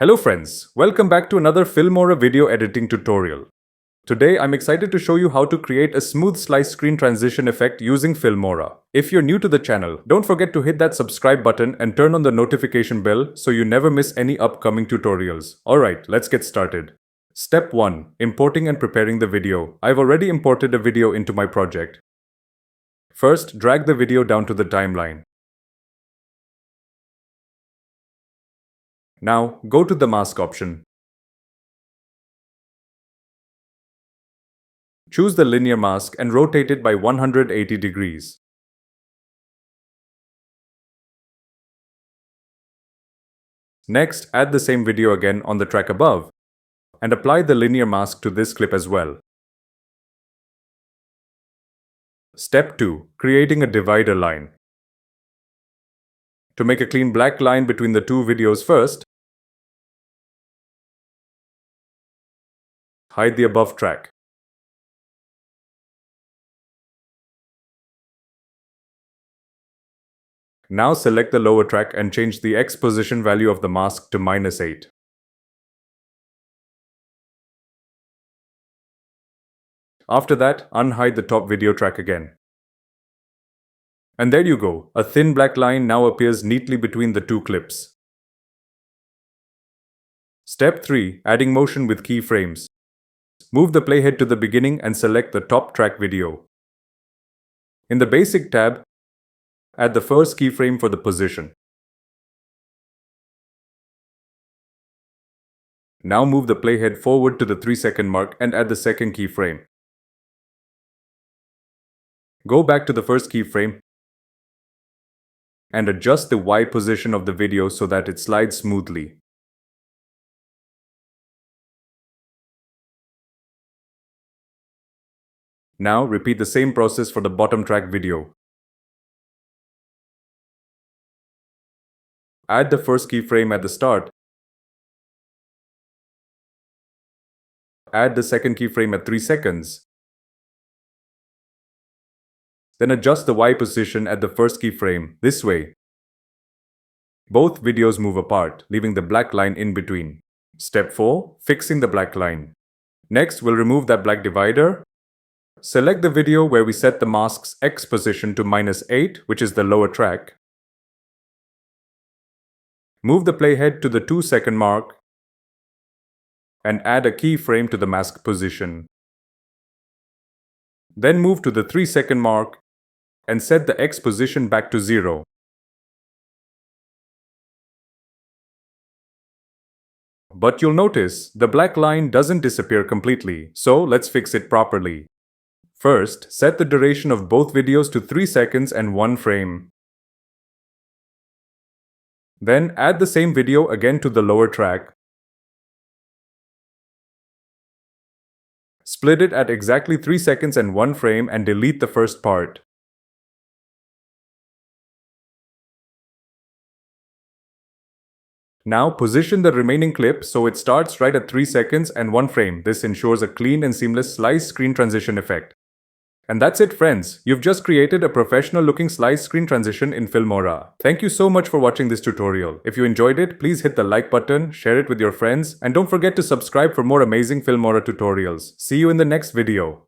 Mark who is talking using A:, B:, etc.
A: Hello friends, welcome back to another Filmora video editing tutorial. Today I'm excited to show you how to create a smooth slice screen transition effect using Filmora. If you're new to the channel, don't forget to hit that subscribe button and turn on the notification bell so you never miss any upcoming tutorials. Alright, let's get started. Step 1. Importing and preparing the video. I've already imported a video into my project. First, drag the video down to the timeline. Now, go to the mask option. Choose the linear mask and rotate it by 180 degrees. Next, add the same video again on the track above and apply the linear mask to this clip as well. Step 2. Creating a divider line. To make a clean black line between the two videos first, hide the above track. Now select the lower track and change the X position value of the mask to -8. After that, unhide the top video track again. And there you go, a thin black line now appears neatly between the two clips. Step 3. Adding motion with keyframes. Move the playhead to the beginning and select the top track video. In the Basic tab, add the first keyframe for the position. Now move the playhead forward to the 3-second mark and add the second keyframe. Go back to the first keyframe and adjust the Y position of the video so that it slides smoothly. Now repeat the same process for the bottom track video. Add the first keyframe at the start. Add the second keyframe at 3 seconds. Then adjust the Y position at the first keyframe, this way. Both videos move apart, leaving the black line in between. Step 4. Fixing the black line. Next, we'll remove that black divider. Select the video where we set the mask's X position to -8, which is the lower track. Move the playhead to the 2-second mark and add a keyframe to the mask position. Then move to the 3-second mark and set the X position back to 0. But you'll notice the black line doesn't disappear completely, so let's fix it properly. First, set the duration of both videos to 3 seconds and 1 frame. Then add the same video again to the lower track. Split it at exactly 3 seconds and 1 frame and delete the first part. Now position the remaining clip so it starts right at 3 seconds and 1 frame. This ensures a clean and seamless slice screen transition effect. And that's it friends, you've just created a professional looking slice screen transition in Filmora. Thank you so much for watching this tutorial. If you enjoyed it, please hit the like button, share it with your friends, and don't forget to subscribe for more amazing Filmora tutorials. See you in the next video.